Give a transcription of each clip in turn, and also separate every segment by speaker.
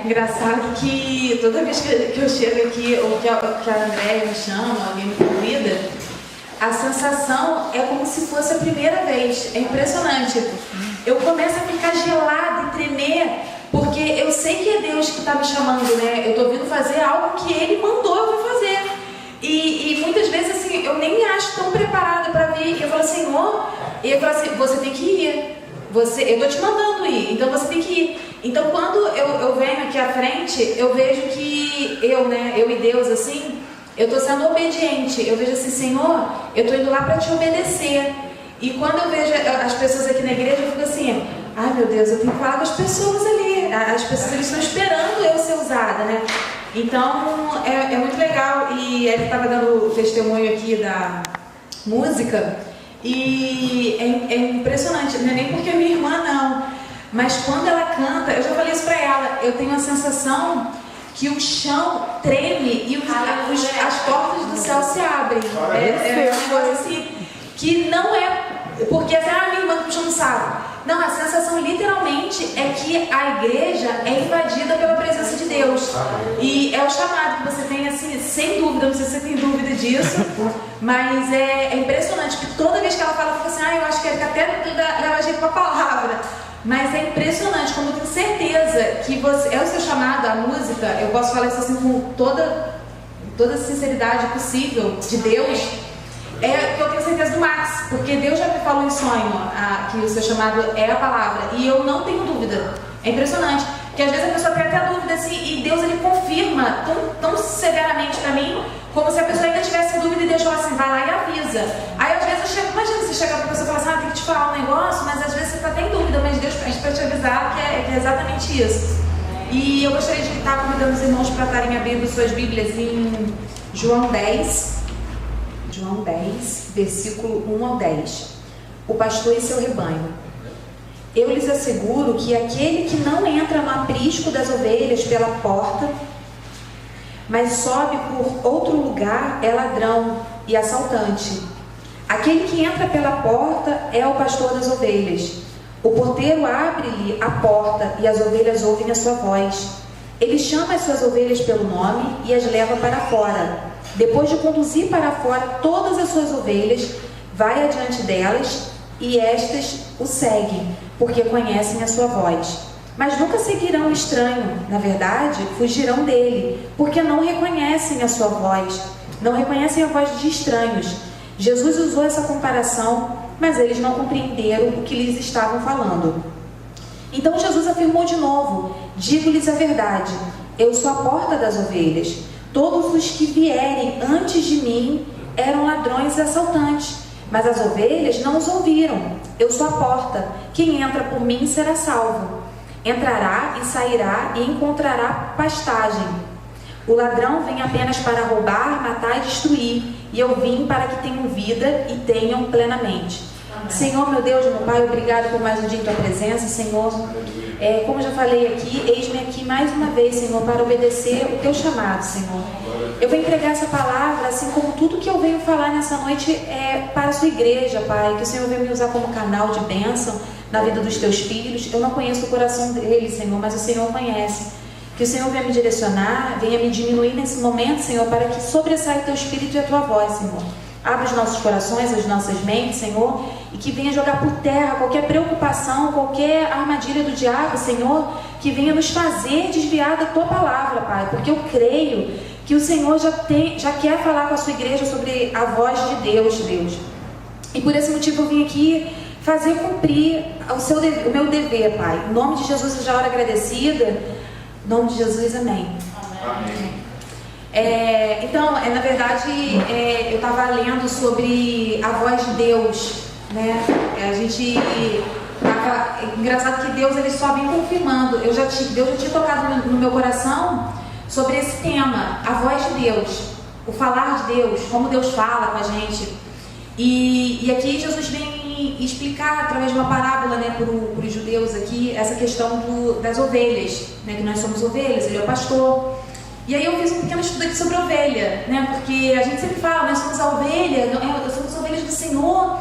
Speaker 1: engraçado que toda vez que eu chego aqui, ou que a Andréia me chama, alguém me convida, a sensação é como se fosse a primeira vez. É impressionante. Eu começo a ficar gelada e tremer, porque eu sei que é Deus que está me chamando, né? Eu estou vindo fazer algo que Ele mandou eu vir fazer. E muitas vezes, assim, eu nem me acho tão preparada para vir. E eu falo, Senhor, e eu falo assim, você tem que ir. Eu estou te mandando ir, então você tem que ir. Então, quando eu venho aqui à frente, eu vejo que eu e Deus, assim, eu estou sendo obediente. Eu vejo assim, Senhor, eu estou indo lá para te obedecer. E quando eu vejo as pessoas aqui na igreja, eu fico assim, ai meu Deus, eu tenho que falar com as pessoas ali. As pessoas eles estão esperando eu ser usada, né? Então, é muito legal. E ele estava dando testemunho aqui da música. E é impressionante, não é nem porque é minha irmã, não. Mas quando ela canta, eu já falei isso pra ela, eu tenho a sensação que o chão treme e as portas do céu se abrem. É um negócio assim que não é porque minha irmã puxou no saco. Não, a sensação literalmente é que a igreja é invadida pela presença de Deus. E é o chamado que você tem, assim, sem dúvida, não sei se você tem dúvida disso, mas é impressionante, que toda vez que ela fala, fica assim, eu acho que até leva jeito para a palavra. Mas é impressionante, como eu tenho certeza que você é o seu chamado, a música, eu posso falar isso assim com toda a sinceridade possível de Deus, que eu tenho certeza do Max, porque Deus já me falou em sonho que o seu chamado é a palavra, e eu não tenho dúvida. É impressionante, porque às vezes a pessoa tem até dúvida assim, e Deus ele confirma tão severamente para mim, como se a pessoa ainda tivesse dúvida e Deus fala assim, vai lá e avisa. Aí às vezes imagina você chegar para a pessoa e falar assim, tem que te falar um negócio, mas às vezes você está até em dúvida, mas Deus pede para te avisar que é exatamente isso. E eu gostaria de estar convidando os irmãos para estarem abrindo suas Bíblias em João 10, versículo 1 ao 10. O pastor e seu rebanho. Eu lhes asseguro que aquele que não entra no aprisco das ovelhas pela porta, mas sobe por outro lugar, é ladrão e assaltante. Aquele que entra pela porta é o pastor das ovelhas. O porteiro abre-lhe a porta e as ovelhas ouvem a sua voz. Ele chama as suas ovelhas pelo nome e as leva para fora. Depois de conduzir para fora todas as suas ovelhas, vai adiante delas e estas o seguem, porque conhecem a sua voz. Mas nunca seguirão o estranho, na verdade, fugirão dele, porque não reconhecem a sua voz, não reconhecem a voz de estranhos. Jesus usou essa comparação, mas eles não compreenderam o que lhes estavam falando. Então Jesus afirmou de novo, digo-lhes a verdade, eu sou a porta das ovelhas. Todos os que vierem antes de mim eram ladrões e assaltantes, mas as ovelhas não os ouviram. Eu sou a porta, quem entra por mim será salvo. Entrará e sairá e encontrará pastagem. O ladrão vem apenas para roubar, matar e destruir, e eu vim para que tenham vida e tenham plenamente. Amém. Senhor, meu Deus, meu Pai, obrigado por mais um dia em Tua presença, Senhor. Como já falei aqui, eis-me aqui mais uma vez, Senhor, para obedecer o Teu chamado, Senhor. Eu venho pregar essa palavra, assim como tudo que eu venho falar nessa noite para a Sua igreja, Pai, que o Senhor venha me usar como canal de bênção na vida dos Teus filhos. Eu não conheço o coração deles, Senhor, mas o Senhor conhece. Que o Senhor venha me direcionar, venha me diminuir nesse momento, Senhor, para que sobressaia o Teu Espírito e a Tua voz, Senhor. Abre os nossos corações, as nossas mentes, Senhor, e que venha jogar por terra qualquer preocupação, qualquer armadilha do diabo, Senhor, que venha nos fazer desviar da Tua palavra, Pai, porque eu creio que o Senhor já quer falar com a Sua igreja sobre a voz de Deus, Deus. E por esse motivo eu vim aqui fazer cumprir o meu dever, Pai. Em nome de Jesus eu já oro agradecida. Em nome de Jesus, amém.
Speaker 2: Amém.
Speaker 1: Então, na verdade, eu estava lendo sobre a voz de Deus, né? Engraçado que Deus ele só vem confirmando. Deus já tinha tocado no meu coração sobre esse tema, a voz de Deus, o falar de Deus, como Deus fala com a gente. E aqui Jesus vem explicar através de uma parábola, né, para os judeus aqui, essa questão das ovelhas, né, que nós somos ovelhas, ele é o pastor. E aí eu fiz um pequeno estudo aqui sobre ovelha, né, porque a gente sempre fala, nós somos a ovelha, nós somos ovelhas do Senhor,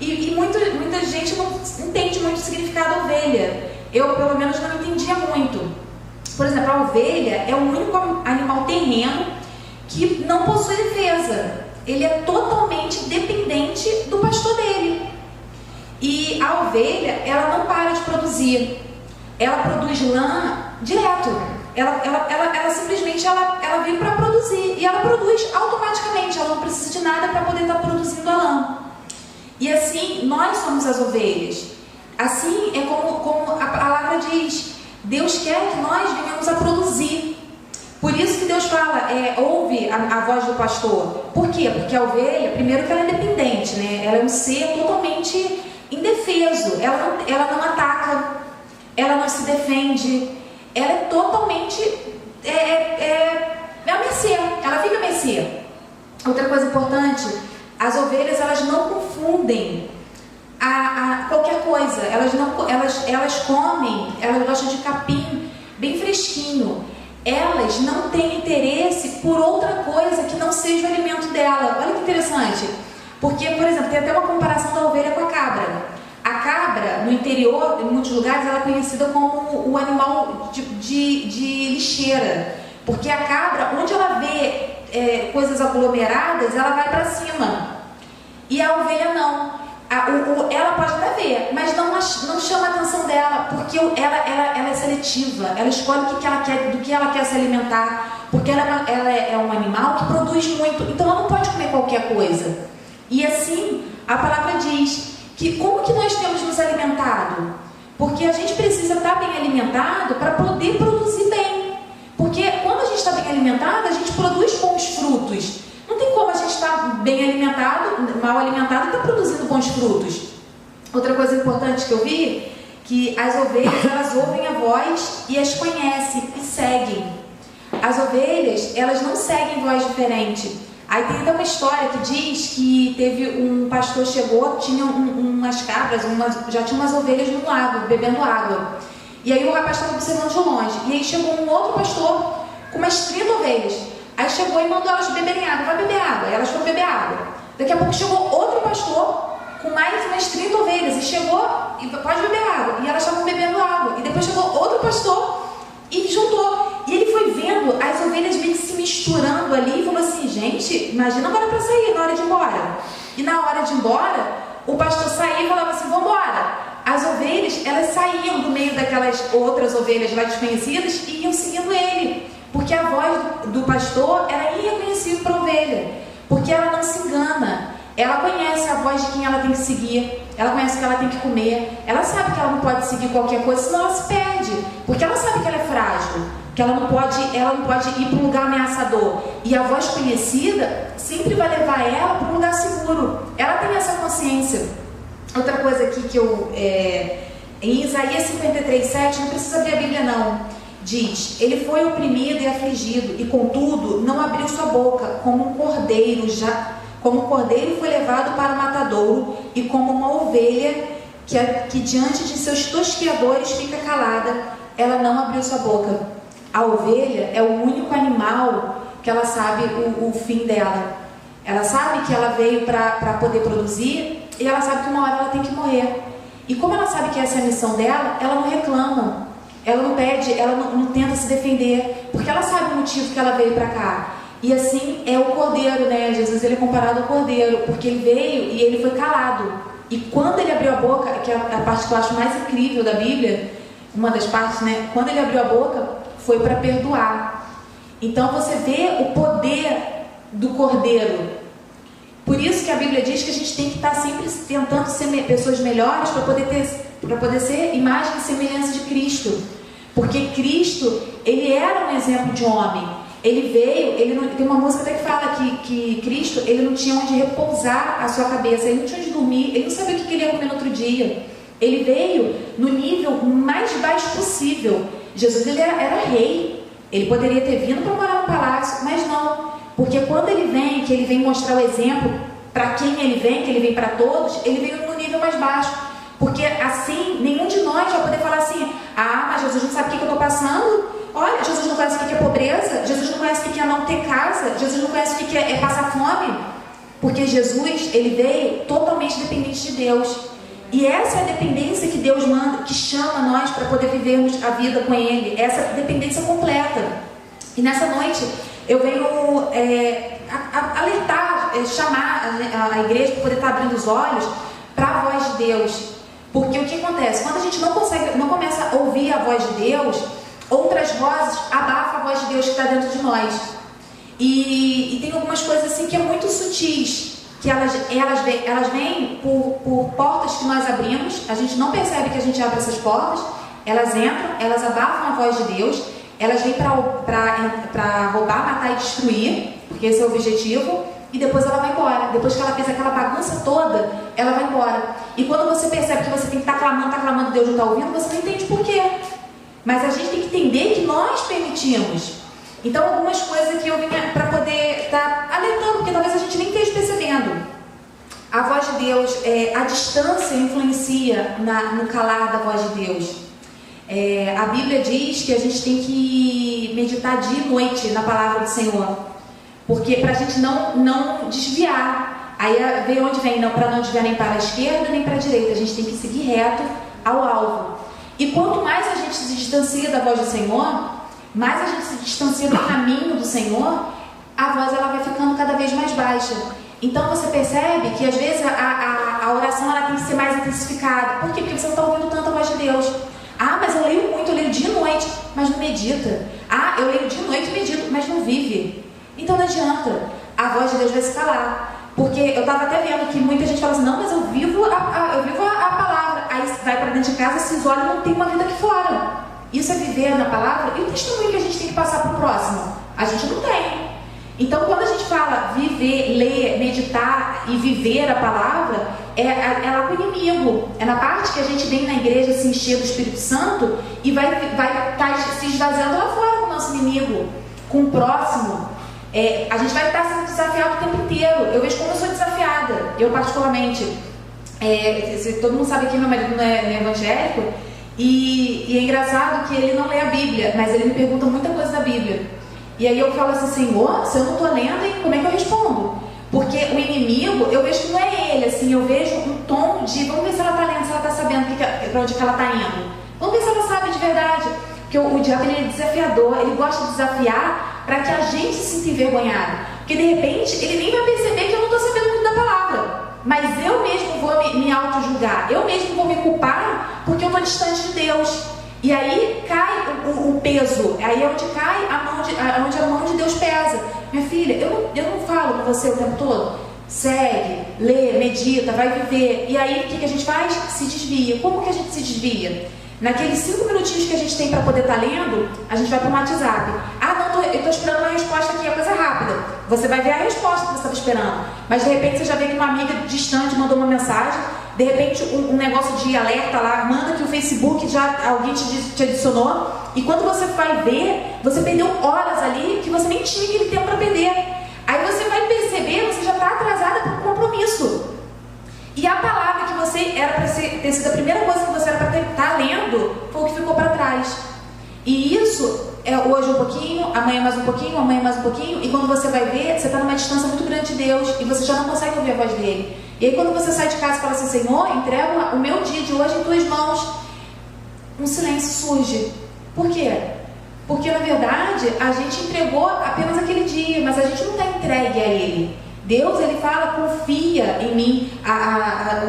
Speaker 1: e muita gente não entende muito o significado da ovelha. Eu, pelo menos, não entendia muito, Por exemplo, a ovelha é o único animal terreno que não possui defesa. Ele é totalmente dependente do pastor dele. E a ovelha, ela não para de produzir. Ela produz lã direto. Ela simplesmente ela vem para produzir. E ela produz automaticamente. Ela não precisa de nada para poder estar produzindo a lã. E assim, nós somos as ovelhas. Assim é como a palavra diz. Deus quer que nós venhamos a produzir. Por isso que Deus fala, ouve a voz do pastor. Por quê? Porque a ovelha, primeiro que ela é dependente, né? Ela é um ser totalmente indefeso. Ela não ataca, ela não se defende. Ela é totalmente à mercê. Ela fica à mercê. Outra coisa importante, as ovelhas, elas não confundem qualquer coisa. Elas comem, elas gostam de capim bem fresquinho. Elas não têm interesse por outra coisa que não seja o alimento dela. Olha que interessante. Porque, por exemplo, tem até uma comparação da ovelha com a cabra. A cabra, no interior, em muitos lugares, ela é conhecida como o animal de lixeira. Porque a cabra, onde ela vê coisas aglomeradas, ela vai para cima. E a ovelha não. Ela pode até ver, mas não chama a atenção dela, porque ela é seletiva. Ela escolhe o que ela quer, do que ela quer se alimentar, porque ela é um animal que produz muito, então ela não pode comer qualquer coisa. E assim, a palavra diz que como que nós temos nos alimentado? Porque a gente precisa estar bem alimentado para poder produzir bem. Porque quando a gente está bem alimentado, a gente produz bons frutos. Não tem como a gente estar bem alimentado, mal alimentado e estar produzindo bons frutos. Outra coisa importante que eu vi, que as ovelhas, elas ouvem a voz e as conhecem e seguem. As ovelhas, elas não seguem voz diferente. Aí tem até uma história que diz que teve um pastor chegou, tinha umas cabras, já tinha umas ovelhas no lago, bebendo água. E aí o rapaz estava observando de longe. E aí chegou um outro pastor com umas 30 ovelhas. Aí chegou e mandou elas beberem água. Vai beber água. E elas foram beber água. Daqui a pouco chegou outro pastor com mais umas 30 ovelhas. E chegou e pode beber água. E elas estavam bebendo água. E depois chegou outro pastor e juntou. E ele foi vendo as ovelhas meio que se misturando ali e falou assim, gente, imagina agora para sair, na hora de ir embora. E na hora de ir embora, o pastor saía e falava assim, vamos embora. As ovelhas, elas saíam do meio daquelas outras ovelhas lá desconhecidas e iam seguindo ele. Porque a voz do pastor era irreconhecível para a ovelha. Porque ela não se engana. Ela conhece a voz de quem ela tem que seguir. Ela conhece o que ela tem que comer. Ela sabe que ela não pode seguir qualquer coisa, senão ela se perde. Porque ela sabe que ela é frágil. Que ela não pode ir para um lugar ameaçador. E a voz conhecida sempre vai levar ela para um lugar seguro. Ela tem essa consciência. Outra coisa aqui que em Isaías 53:7, não precisa abrir a Bíblia não. Diz, ele foi oprimido e afligido, e contudo não abriu sua boca, como um cordeiro foi levado para o matadouro, e como uma ovelha que diante de seus tosqueadores fica calada, ela não abriu sua boca. A ovelha é o único animal que ela sabe o fim dela. Ela sabe que ela veio para poder produzir, e ela sabe que uma hora ela tem que morrer. E como ela sabe que essa é a missão dela, ela não reclama. Ela não pede, ela não tenta se defender, porque ela sabe o motivo que ela veio para cá. E assim é o cordeiro, né? Jesus, ele é comparado ao cordeiro, porque ele veio e ele foi calado. E quando ele abriu a boca, que é a parte que eu acho mais incrível da Bíblia, uma das partes, né? Quando ele abriu a boca, foi para perdoar. Então você vê o poder do cordeiro. Por isso que a Bíblia diz que a gente tem que estar sempre tentando ser pessoas melhores para poder ser imagem e semelhança de Cristo. Porque Cristo, ele era um exemplo de homem. Ele veio, tem uma música até que fala que Cristo, ele não tinha onde repousar a sua cabeça, ele não tinha onde dormir, ele não sabia o que ele ia comer no outro dia. Ele veio no nível mais baixo possível. Jesus, ele era rei. Ele poderia ter vindo para morar no palácio, mas não. Porque quando ele vem mostrar o exemplo para quem ele vem, que ele vem para todos, ele veio no nível mais baixo. Porque assim, nenhum de nós vai poder falar assim, mas Jesus não sabe o que eu estou passando. Olha, Jesus não conhece o que é pobreza, Jesus não conhece o que é não ter casa, Jesus não conhece o que é passar fome. Porque Jesus, ele veio totalmente dependente de Deus. E essa é a dependência que Deus manda, que chama nós para poder vivermos a vida com Ele. Essa dependência completa. E nessa noite eu venho alertar, chamar a igreja para poder estar abrindo os olhos para a voz de Deus. Porque o que acontece? Quando a gente não começa a ouvir a voz de Deus, outras vozes abafam a voz de Deus que está dentro de nós. E tem algumas coisas assim que é muito sutis, que elas vêm por portas que nós abrimos, a gente não percebe que a gente abre essas portas, elas entram, elas abafam a voz de Deus, elas vêm para roubar, matar e destruir, porque esse é o objetivo, e depois ela vai embora. Depois que ela fez aquela bagunça toda, ela vai embora. E quando você percebe que você tem que estar clamando, Deus não está ouvindo, você não entende por quê. Mas a gente tem que entender que nós permitimos. Então, algumas coisas que eu vinha para poder estar alertando, porque talvez a gente nem esteja percebendo. A voz de Deus, a distância influencia no calar da voz de Deus. A Bíblia diz que a gente tem que meditar dia e noite na palavra do Senhor, porque para a gente não desviar. Aí vê onde vem, para não desviar nem para a esquerda nem para a direita, a gente tem que seguir reto ao alvo. E quanto mais a gente se distancia da voz do Senhor, mais a gente se distancia do caminho do Senhor, a voz ela vai ficando cada vez mais baixa. Então você percebe que às vezes a oração ela tem que ser mais intensificada. Por quê? Porque você não está ouvindo tanto a voz de Deus. Ah, mas eu leio muito, eu leio dia e noite, mas não medita. Ah, eu leio dia e noite e medito, mas não vive. Então não adianta, a voz de Deus vai se calar. Porque eu estava até vendo que muita gente fala assim, não, mas eu vivo a palavra. Aí vai para dentro de casa, se isola e não tem uma vida aqui fora. Isso é viver na palavra. E o testemunho que a gente tem que passar para o próximo? A gente não tem. Então, quando a gente fala viver, ler, meditar e viver a palavra, é lá com o inimigo. É na parte que a gente vem na igreja se encher do Espírito Santo e vai estar se esvaziando lá fora com o nosso inimigo, com o próximo. A gente vai estar sendo desafiado o tempo inteiro. Eu vejo como eu sou desafiada. Eu, particularmente, todo mundo sabe que meu marido não é evangélico. E é engraçado que ele não lê a Bíblia, mas ele me pergunta muita coisa da Bíblia. E aí eu falo assim, Senhor, se eu não estou lendo, como é que eu respondo? Porque o inimigo, eu vejo que não é ele, assim, eu vejo um tom de, vamos ver se ela está lendo, se ela está sabendo para onde que ela está indo. Vamos ver se ela sabe de verdade. Porque o diabo ele é desafiador, ele gosta de desafiar para que a gente se sinta envergonhado. Porque de repente ele nem vai perceber que eu não estou sabendo muito da palavra. Mas eu mesmo vou me auto-julgar, eu mesmo vou me culpar porque eu estou distante de Deus. E aí cai o peso, aí é onde cai onde a mão de Deus pesa. Minha filha, eu não falo com você o tempo todo? Segue, lê, medita, vai viver. E aí o que a gente faz? Se desvia. Como que a gente se desvia? Naqueles 5 minutinhos que a gente tem para poder estar lendo, a gente vai para o WhatsApp. Ah, não, eu estou esperando uma resposta aqui, é coisa rápida. Você vai ver a resposta que você estava esperando. Mas de repente você já vê que uma amiga distante mandou uma mensagem. De repente um negócio de alerta lá, manda que o Facebook alguém te adicionou. E quando você vai ver, você perdeu horas ali que você nem tinha aquele tempo para perder. Aí você vai perceber, você já está atrasada para o compromisso. E a palavra que você era para ter sido a primeira coisa que você era para estar lendo, foi o que ficou para trás. E isso é hoje um pouquinho, amanhã mais um pouquinho, amanhã mais um pouquinho. E quando você vai ver, você está numa distância muito grande de Deus e você já não consegue ouvir a voz dele. E aí quando você sai de casa e fala assim, Senhor, entrego o meu dia de hoje em tuas mãos, um silêncio surge. Por quê? Porque na verdade a gente entregou apenas aquele dia, mas a gente não está entregue a ele. Deus, ele fala, confia em mim.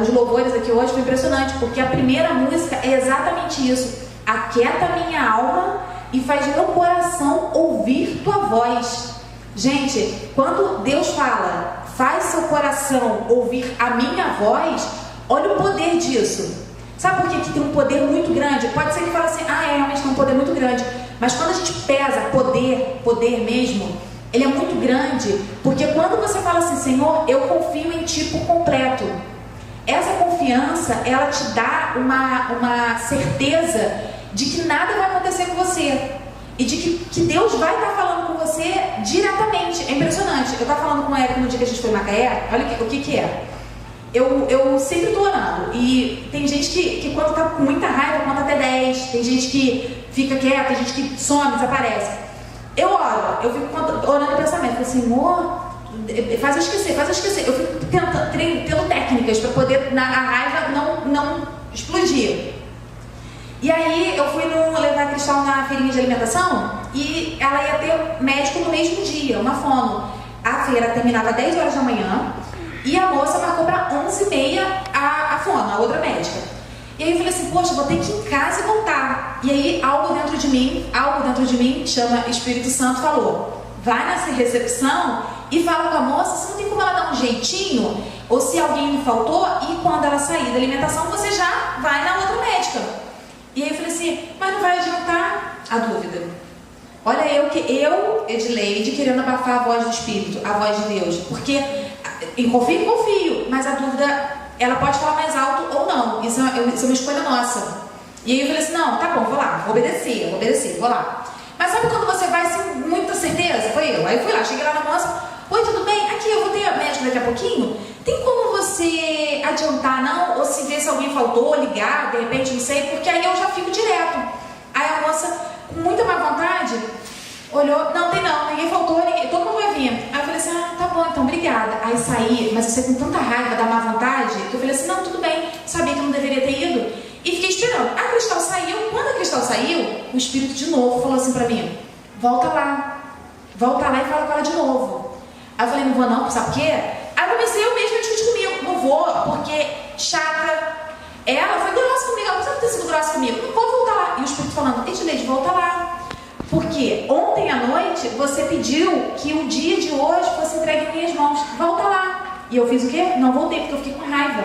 Speaker 1: Os louvores aqui hoje foi impressionante, porque a primeira música é exatamente isso. Aquieta minha alma e faz meu coração ouvir tua voz. Gente, quando Deus fala, faz seu coração ouvir a minha voz, olha o poder disso. Sabe por que tem um poder muito grande? Pode ser que fale assim, realmente tem um poder muito grande. Mas quando a gente pesa poder mesmo, ele é muito grande, porque quando você fala assim, Senhor, eu confio em ti por completo. Essa confiança, ela te dá uma certeza de que nada vai acontecer com você. E de que Deus vai estar falando com você diretamente. É impressionante. Eu estava falando com a Érica no dia que a gente foi em Macaé. Olha o que é. Eu sempre estou orando. E tem gente que quando está com muita raiva, conta até 10. Tem gente que fica quieta, tem gente que some, desaparece. Eu oro, eu fico orando em pensamento. Eu falo, Senhor, faz eu esquecer. Eu fico tendo técnicas para poder a raiva não explodir. E aí eu fui levar a Cristal na feirinha de alimentação e ela ia ter médico no mesmo dia, uma fono. A feira terminava às 10 horas da manhã e a moça marcou para 11h30 a fono, a outra médica. E aí eu falei assim, poxa, vou ter que ir em casa e voltar. E aí algo dentro de mim, chama Espírito Santo, falou, vai nessa recepção e fala com a moça, se não tem como ela dar um jeitinho, ou se alguém me faltou, e quando ela sair da alimentação, você já vai na outra médica. E aí eu falei assim, mas não vai adiantar a dúvida. Olha eu, Edileide, querendo abafar a voz do Espírito, a voz de Deus. Porque, confio, mas a dúvida, ela pode falar mais alto ou não. Isso é uma escolha nossa. E aí eu falei assim, não, tá bom, vou lá, vou obedecer, vou lá. Mas sabe quando você vai sem muita certeza? Foi eu. Aí eu fui lá, cheguei lá na moça, oi, tudo bem? Aqui, eu vou ter a médica daqui a pouquinho. Tem como você adiantar, não? Ou se ver se alguém faltou, ligar, de repente, não sei, porque aí eu já fico direto. Aí a moça, com muita má vontade, olhou, não tem não, ninguém faltou, todo mundo vai vir. Aí eu falei assim, tá bom, então, obrigada. Aí saí, mas você com tanta raiva da má vontade, que eu falei assim, não, tudo bem, sabia que eu não deveria ter ido. E fiquei esperando. A Cristal saiu, quando a Cristal saiu, o Espírito de novo falou assim pra mim, volta lá e fala com ela de novo. Aí eu falei, não vou não, sabe por quê? Aí comecei eu mesma a discutir comigo, não vou, porque chata. Ela foi grossa comigo, ela não precisa ter sido grossa comigo, não vou voltar lá. E o Espírito falando, Edileide, volta lá. Porque ontem à noite você pediu que o dia de hoje fosse entregue em minhas mãos, volta lá. E eu fiz o quê? Não voltei, porque eu fiquei com raiva.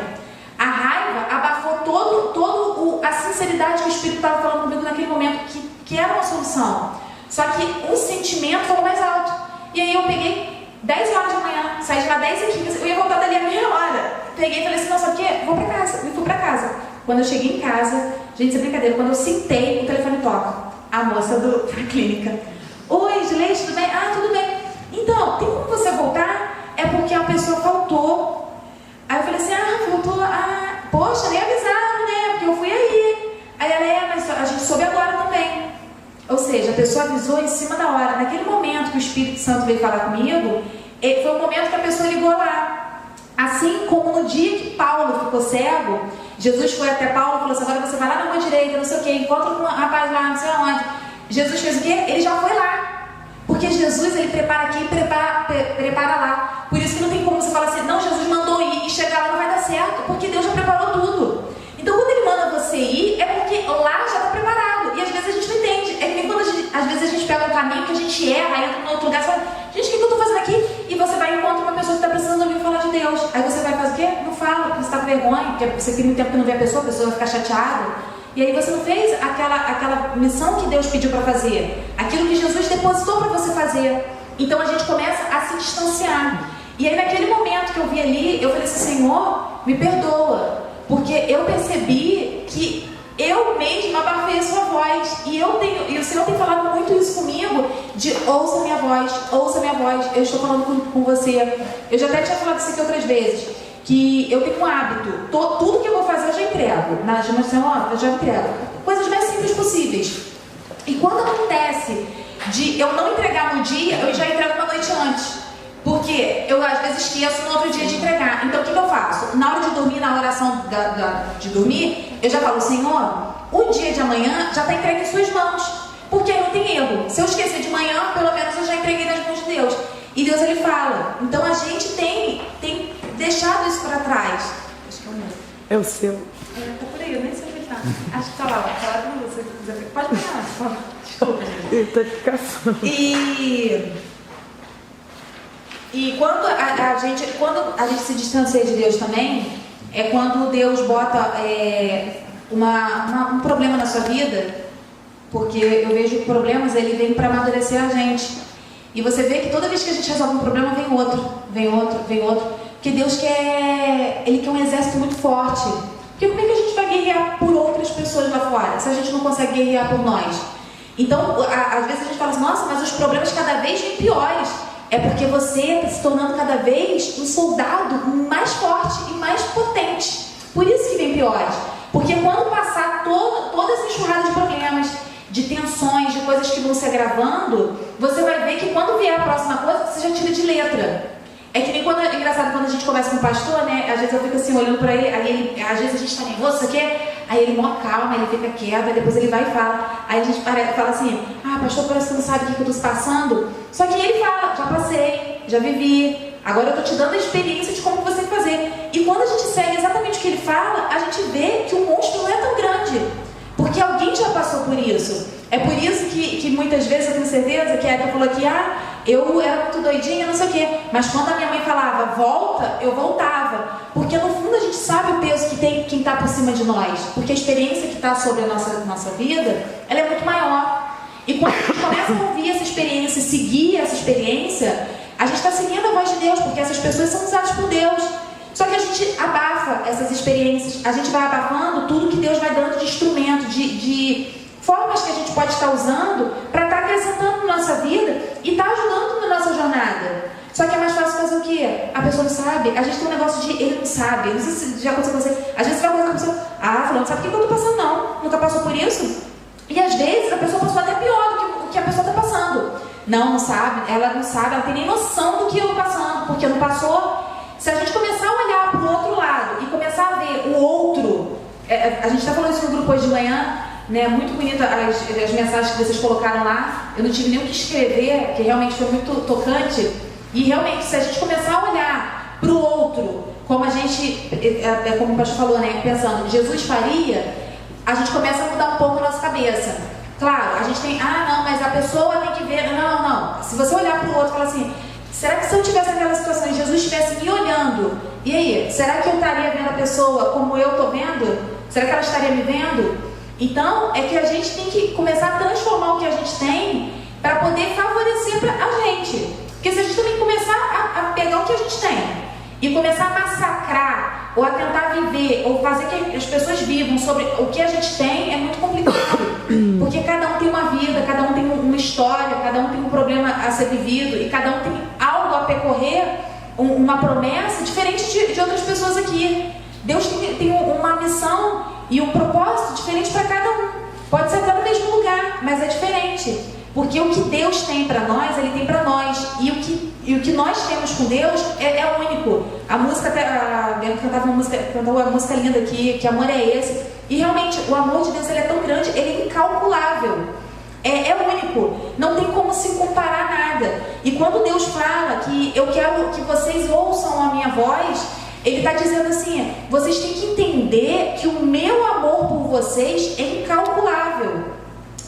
Speaker 1: A raiva abafou todo a sinceridade que o Espírito estava falando comigo naquele momento, que era uma solução. Só que o sentimento falou mais alto. E aí eu peguei 10 horas da manhã, saí de lá 10h15, eu ia voltar dali a meia hora. Peguei e falei assim, não, sabe o quê? Vou pra casa. E fui pra casa. Quando eu cheguei em casa, gente, isso é brincadeira, quando eu sentei, o telefone toca. A moça da clínica. Oi, Edileide, tudo bem? Ah, tudo bem. Então, tem como você voltar? É porque a pessoa faltou. Aí eu falei assim, faltou. Poxa, nem avisaram, né? Porque eu fui aí. Aí ela, mas a gente soube agora também. Ou seja, a pessoa avisou em cima da hora. Naquele momento que o Espírito Santo veio falar comigo, foi o momento que a pessoa ligou lá. Assim como no dia que Paulo ficou cego, Jesus foi até Paulo e falou assim, agora você vai lá na mão direita, não sei o que, encontra com um rapaz lá, não sei aonde. Jesus fez o quê? Ele já foi lá. Porque Jesus, ele prepara aqui e prepara lá. Por isso que não tem como você falar assim, não, Jesus mandou ir e chegar lá não vai dar certo, porque Deus já preparou tudo. Então quando ele manda você ir, é porque lá já está preparado. E às vezes a gente não entende. É que nem quando às vezes a gente pega um caminho que a gente erra, entra em outro lugar e fala, gente, o que eu estou fazendo aqui? E você vai e encontra uma pessoa que está precisando ouvir falar de Deus. Aí você vai fazer o quê? Não fala, porque você está com vergonha, porque você tem muito tempo que não vê a pessoa vai ficar chateada. E aí você não fez aquela missão que Deus pediu para fazer. Aquilo que Jesus depositou para você fazer. Então a gente começa a se distanciar. E aí naquele momento que eu vi ali, eu falei assim, Senhor, me perdoa. Porque eu percebi que eu mesma abafei a sua voz. E o Senhor tem falado muito isso comigo, de ouça minha voz, eu estou falando com você. Eu já até tinha falado isso aqui outras vezes, que eu tenho um hábito, tudo que eu vou fazer eu já entrego. Na agenda, eu já entrego. Coisas mais simples possíveis. E quando acontece de eu não entregar no dia, eu já entrego uma noite antes. Porque eu às vezes esqueço no outro dia de entregar. Então o que eu faço? Na hora de dormir, na oração de dormir, eu já falo, Senhor, o dia de amanhã já está entregue em suas mãos. Porque aí não tem erro. Se eu esquecer de manhã, pelo menos eu já entreguei nas mãos de Deus. E Deus, ele fala. Então a gente tem deixado isso para trás. Acho que é o meu.
Speaker 2: É o seu.
Speaker 1: Tá por aí, eu nem sei onde ele tá. Acho que tá lá. Tá lá com você. Pode pegar, por favor. Desculpa.
Speaker 2: Identificação.
Speaker 1: E quando a gente se distancia de Deus também, é quando Deus bota um problema na sua vida, porque eu vejo que problemas, ele vem para amadurecer a gente. E você vê que toda vez que a gente resolve um problema, vem outro. Porque Deus ele quer um exército muito forte. Porque como é que a gente vai guerrear por outras pessoas lá fora, se a gente não consegue guerrear por nós? Então, às vezes a gente fala assim, nossa, mas os problemas cada vez vêm piores. É porque você está se tornando cada vez um soldado mais forte e mais potente. Por isso que vem piores. Porque quando passar toda essa enxurrada de problemas, de tensões, de coisas que vão se agravando, você vai ver que quando vier a próxima coisa, você já tira de letra. É que nem quando, é engraçado quando a gente conversa com o pastor, né? Às vezes eu fico assim olhando pra ele, aí ele, às vezes a gente tá nervoso, isso aqui, aí ele mó calma, ele fica quieto, aí depois ele vai e fala. Aí a gente fala assim, pastor, parece que você não sabe o que eu tô passando. Só que ele fala, já passei, já vivi, agora eu tô te dando a experiência de como você tem que fazer. E quando a gente segue exatamente o que ele fala, a gente vê que o monstro não é tão grande, porque alguém já passou por isso. É por isso que muitas vezes eu tenho certeza que a Eva falou aqui, eu era muito doidinha, não sei o quê, mas quando a minha mãe falava, volta, eu voltava, porque no fundo a gente sabe o peso que tem quem está por cima de nós, porque a experiência que está sobre a nossa vida, ela é muito maior. E quando a gente começa a ouvir essa experiência, seguir essa experiência, a gente está seguindo a voz de Deus, porque essas pessoas são usadas por Deus. Só que a gente abafa essas experiências, a gente vai abafando tudo que Deus vai dando de instrumento, de formas que a gente pode estar usando para estar acrescentando na nossa vida e estar ajudando na nossa jornada. Só que é mais fácil fazer o quê? A pessoa não sabe. A gente tem um negócio de ele não sabe. Não sei se já aconteceu com você. Às vezes você vai conversar com a pessoa, fulano, sabe o que eu estou passando? Não. Nunca passou por isso? E às vezes a pessoa passou até pior do que o que a pessoa está passando. Não sabe, ela não sabe, ela tem nem noção do que eu estou passando, porque não passou. Se a gente começar a olhar para o outro lado e começar a ver o outro, a gente está falando isso no grupo hoje de manhã, né? Muito bonita as mensagens que vocês colocaram lá. Eu não tive nem o que escrever, que realmente foi muito tocante. E realmente, se a gente começar a olhar para o outro, como a gente, como o pastor falou, né? Pensando, Jesus faria, a gente começa a mudar um pouco a nossa cabeça. Claro, a gente tem, não, mas a pessoa tem que ver. Não. Se você olhar para o outro e falar assim, será que se eu tivesse naquela situação e Jesus estivesse me olhando, e aí, será que eu estaria vendo a pessoa como eu estou vendo? Será que ela estaria me vendo? Então, é que a gente tem que começar a transformar o que a gente tem para poder favorecer a gente. Porque se a gente também começar a pegar o que a gente tem e começar a massacrar, ou a tentar viver, ou fazer que as pessoas vivam sobre o que a gente tem, é muito complicado. Porque cada um tem uma vida, cada um tem uma história, cada um tem um problema a ser vivido, e cada um tem algo a percorrer, uma promessa diferente de outras pessoas aqui. Deus tem uma missão e um propósito diferente para cada um. Pode ser até no mesmo lugar, mas é diferente. Porque o que Deus tem para nós, Ele tem para nós. E o que nós temos com Deus é único. A música, a Bianca cantou uma música linda aqui, que amor é esse. E realmente, o amor de Deus ele é tão grande, ele é incalculável. É único. Não tem como se comparar nada. E quando Deus fala que eu quero que vocês ouçam a minha voz, Ele está dizendo assim, vocês têm que entender que o meu amor por vocês é incalculável.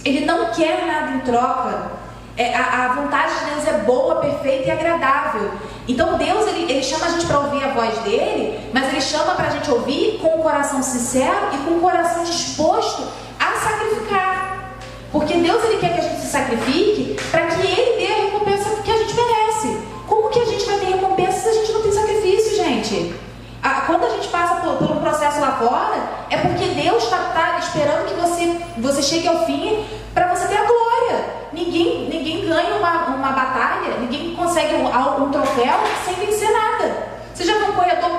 Speaker 1: Ele não quer nada em troca. A vontade de Deus é boa, perfeita e agradável. Então Deus, ele chama a gente para ouvir a voz dele, mas Ele chama para a gente ouvir com o coração sincero e com o coração disposto a sacrificar. Porque Deus, Ele quer que a gente se sacrifique para que Ele dê a recompensa que a gente merece. Como que a gente vai ter recompensa se a gente não tem sacrifício, gente? Quando a gente passa por um processo lá fora, é porque Deus está esperando que você chegue ao fim para você ter a glória. Ninguém ganha uma batalha, ninguém consegue um troféu sem vencer nada. Você já viu um corredor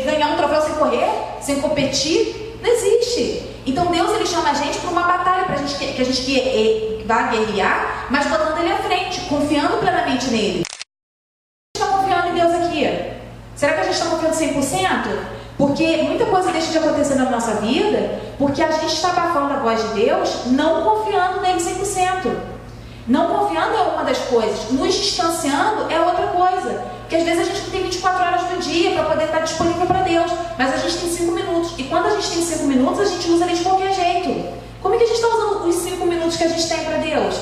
Speaker 1: ganhar um troféu sem correr, sem competir? Não existe. Então Deus ele chama a gente para uma batalha, para que a gente vá guerrear, mas botando Ele à frente, confiando plenamente nele. A gente está confiando em Deus aqui? Será que a gente está confiando 100%? Porque muita coisa deixa de acontecer na nossa vida porque a gente está abafando a voz de Deus, não confiando nele 100%. Não confiando é uma das coisas, nos distanciando é outra coisa. Porque às vezes a gente não tem 24 horas do dia para poder estar disponível para Deus, mas a gente tem 5 minutos. E quando a gente tem 5 minutos, a gente usa eles de qualquer jeito. Como é que a gente está usando os 5 minutos que a gente tem para Deus?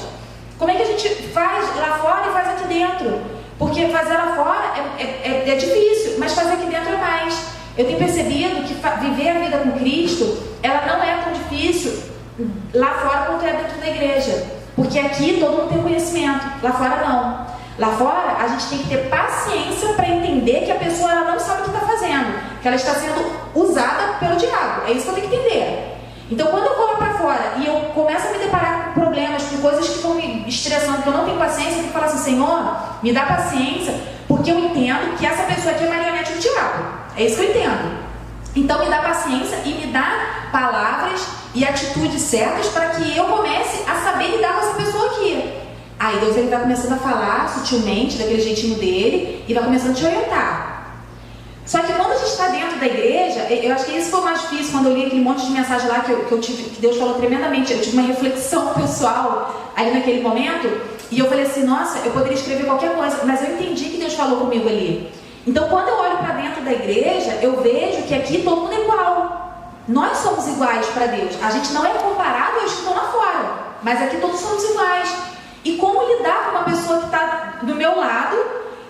Speaker 1: Como é que a gente faz lá fora e faz aqui dentro? Porque fazer lá fora é difícil, mas fazer aqui dentro é mais. Eu tenho percebido que viver a vida com Cristo, ela não é tão difícil lá fora quanto é dentro da igreja. Porque aqui todo mundo tem conhecimento, lá fora não. Lá fora a gente tem que ter paciência para entender que a pessoa ela não sabe o que está fazendo, que ela está sendo usada pelo diabo. É isso que eu tenho que entender. Então quando eu vou lá para fora e eu começo a me deparar com problemas, com coisas que estão me estressando, que eu não tenho paciência, eu tenho que falar assim, Senhor, me dá paciência, porque eu entendo que essa pessoa aqui é marionete do diabo. É isso que eu entendo. Então me dá paciência e me dá palavras e atitudes certas para que eu comece a saber lidar com essa pessoa aqui. Aí Deus ele vai começando a falar sutilmente, daquele jeitinho dele, e vai começando a te orientar. Só que quando a gente está dentro da igreja, eu acho que isso foi o mais difícil, quando eu li aquele monte de mensagem lá que eu tive, que Deus falou tremendamente. Eu tive uma reflexão pessoal ali naquele momento, e eu falei assim, nossa, eu poderia escrever qualquer coisa, mas eu entendi que Deus falou comigo ali. Então quando eu olho para dentro da igreja, eu vejo que aqui todo mundo é igual. Nós somos iguais para Deus. A gente não é comparado aos que estão lá fora, mas aqui todos somos iguais. E como lidar com uma pessoa que está do meu lado,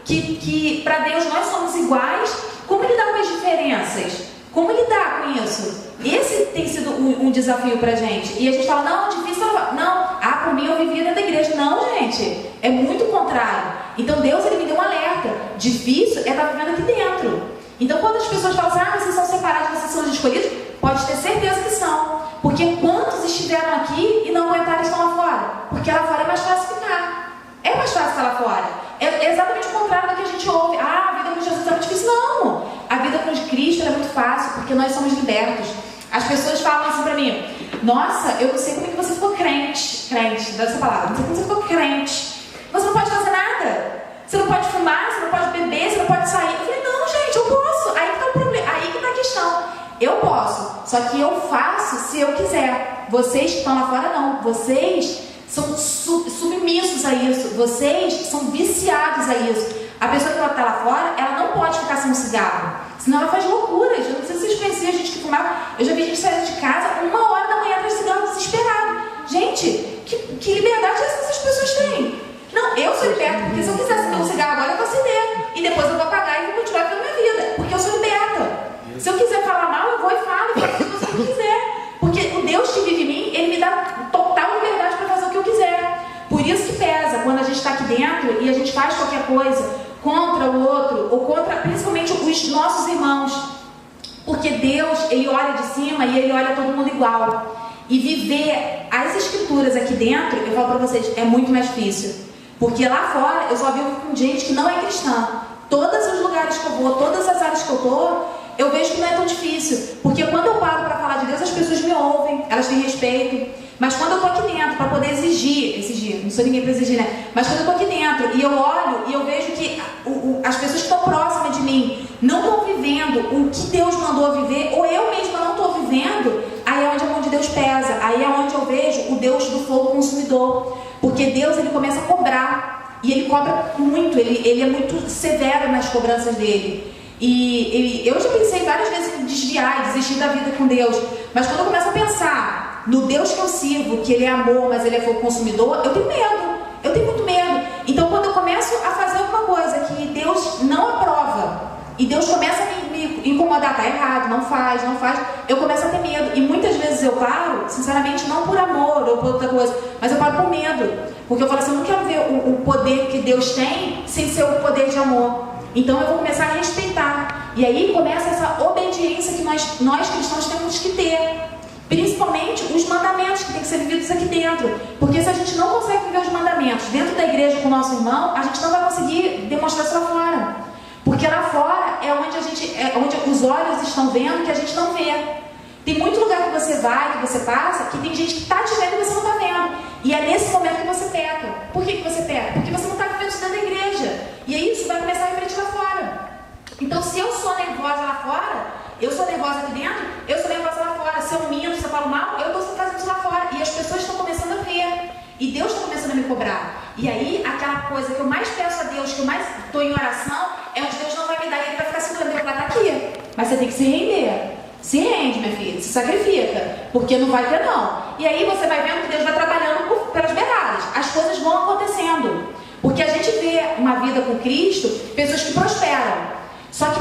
Speaker 1: que para Deus nós somos iguais, como lidar com as diferenças? Como lidar com isso? Esse tem sido um desafio pra gente. E a gente fala, não, difícil, não, por mim eu vivia dentro da igreja. Não, gente, é muito contrário. Então Deus, ele me deu um alerta. Difícil é estar vivendo aqui dentro. Então quando as pessoas falam assim, vocês são separados, vocês são os escolhidos, pode ter certeza que são. Porque quantos estiveram aqui e não aguentaram estar lá fora? Porque lá fora é mais fácil ficar. É mais fácil estar lá fora. É exatamente o contrário do que a gente ouve. A vida com Jesus é muito difícil. Não! A vida com Cristo é muito fácil, porque nós somos libertos. As pessoas falam assim pra mim, nossa, eu não sei como é que você ficou crente, dessa palavra, não sei como você ficou crente. Você não pode fazer nada. Você não pode fumar, você não pode beber, você não pode sair. Eu falei, não, gente, eu posso. Aí que tá o problema, aí que tá a questão. Eu posso, só que eu faço se eu quiser. Vocês que estão lá fora, não. Vocês são submissos a isso. Vocês são viciados a isso. A pessoa que está lá fora, ela não pode ficar sem um cigarro, senão ela faz loucuras. Eu não sei se vocês conheciam gente que fumava. Eu já vi gente saindo de casa 1h da manhã atrás de cigarro desesperado. Gente, que liberdade é essa que essas pessoas têm? Não, eu sou liberta, porque se eu quiser acender um cigarro agora, eu vou acender. E depois eu vou apagar e vou continuar vivendo minha vida, porque eu sou liberta. Se eu quiser falar mal, eu vou e falo o que você não quiser. Porque o Deus que vive em mim, ele me dá total liberdade para fazer o que eu quiser. Por isso que pesa quando a gente está aqui dentro e a gente faz qualquer coisa contra o outro, ou contra principalmente os nossos irmãos. Porque Deus, ele olha de cima e ele olha todo mundo igual. E viver as escrituras aqui dentro, eu falo para vocês, é muito mais difícil. Porque lá fora eu só vivo com gente que não é cristã. Todos os lugares que eu vou, todas as áreas que eu estou, eu vejo que não é tão difícil. Porque quando eu paro para falar de Deus, as pessoas me ouvem, elas têm respeito. Mas quando eu estou aqui dentro para poder exigir, não sou ninguém para exigir, né? Mas quando eu estou aqui dentro e eu olho e eu vejo que as pessoas que estão próximas de mim não estão vivendo o que Deus mandou viver, ou eu mesma não estou vivendo, aí é onde a mão de Deus pesa. Aí é onde eu vejo o Deus do fogo consumidor. Porque Deus, ele começa a cobrar. E ele cobra muito, ele é muito severo nas cobranças dele. E eu já pensei várias vezes em desviar, desistir da vida com Deus. Mas quando eu começo a pensar no Deus que eu sirvo, que ele é amor, mas ele é fogo consumidor, eu tenho medo. Eu tenho muito medo. Então quando eu começo a fazer alguma coisa que Deus não aprova, e Deus começa a me incomodar, tá errado, não faz, eu começo a ter medo. E muitas vezes eu paro, sinceramente, não por amor ou por outra coisa, mas eu paro por medo. Porque eu falo assim, eu não quero ver o poder que Deus tem sem ser o poder de amor. Então eu vou começar a respeitar. E aí começa essa obediência que nós cristãos temos que ter. Principalmente os mandamentos que têm que ser vividos aqui dentro. Porque se a gente não consegue viver os mandamentos dentro da igreja com o nosso irmão, a gente não vai conseguir demonstrar isso lá fora. Porque lá fora é onde os olhos estão vendo que a gente não vê. Tem muito lugar que você vai, que você passa, que tem gente que está te vendo e você não está vendo. E é nesse momento que você peca. Por que você peca? Porque você não está vivendo isso dentro da igreja. E aí isso vai começar a refletir lá fora. Então se eu sou nervosa lá fora, eu sou nervosa aqui dentro, eu sou nervosa lá fora. Se eu minto, se eu falo mal, eu estou fazendo isso lá fora. E as pessoas estão começando a ver. E Deus está começando a me cobrar. E aí aquela coisa que eu mais peço a Deus, que eu mais estou em oração, é onde Deus não vai me dar e ele vai ficar segurando. Eu vou falar, tá aqui. Mas você tem que se render. Se rende, minha filha, se sacrifica, porque não vai ter não. E aí você vai vendo que Deus vai trabalhando pelas beiradas. As coisas vão acontecendo. Porque a gente vê uma vida com Cristo, pessoas que prosperam. Só que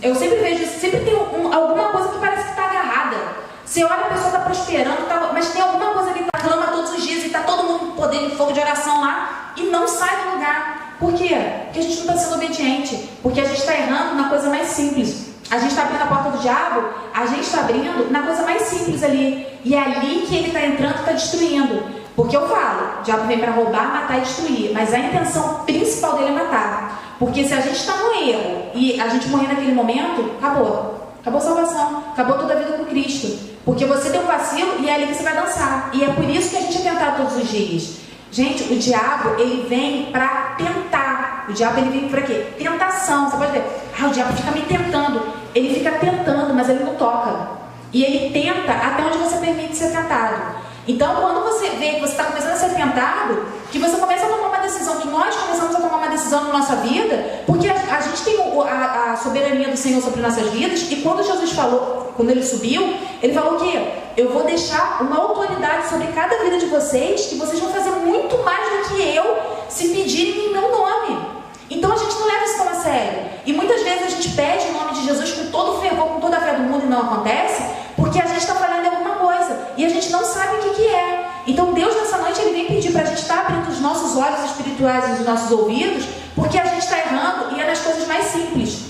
Speaker 1: eu sempre vejo isso, sempre tem alguma coisa que parece que está agarrada. Você olha, a pessoa está prosperando, mas tem alguma coisa ali que clama todos os dias e está todo mundo com poder de fogo de oração lá e não sai do lugar. Por quê? Porque a gente não está sendo obediente. Porque a gente está errando na coisa mais simples. A gente está abrindo a porta do diabo, a gente está abrindo na coisa mais simples ali. E é ali que ele está entrando e está destruindo. Porque eu falo, o diabo vem para roubar, matar e destruir. Mas a intenção principal dele é matar. Porque se a gente está no erro e a gente morrer naquele momento, acabou. Acabou a salvação, acabou toda a vida com Cristo. Porque você deu um vacilo e é ali que você vai dançar. E é por isso que a gente é tentado todos os dias. Gente, o diabo, ele vem para tentar. O diabo, ele vem para quê? Tentação. Você pode ver, o diabo fica me tentando. Ele fica tentando, mas ele não toca. E ele tenta até onde você permite ser tentado. Então, quando você vê que você está começando a ser tentado, que você começa a tomar uma decisão, que nós começamos a tomar uma decisão na nossa vida, porque a gente tem a soberania do Senhor sobre nossas vidas, e quando Jesus falou, quando ele subiu, ele falou que eu vou deixar uma autoridade sobre cada vida de vocês, que vocês vão fazer muito mais do que eu, se pedirem em meu nome. Então a gente não leva isso tão a sério. E muitas vezes a gente pede em nome de Jesus com todo o fervor, com toda a fé do mundo, e não acontece, porque a gente está falhando em alguma coisa, e a gente não sabe o que é. Então Deus nessa noite, ele vem pedir para a gente estar abrindo os nossos olhos espirituais e os nossos ouvidos, porque a gente está errando e é nas coisas mais simples.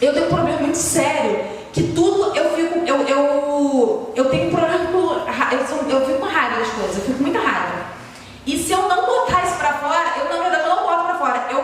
Speaker 1: Eu tenho um problema muito sério, que tudo eu tenho um problema eu fico com raiva das coisas, eu fico com muita raiva. E se eu não botar isso para fora, na verdade eu não boto para fora, eu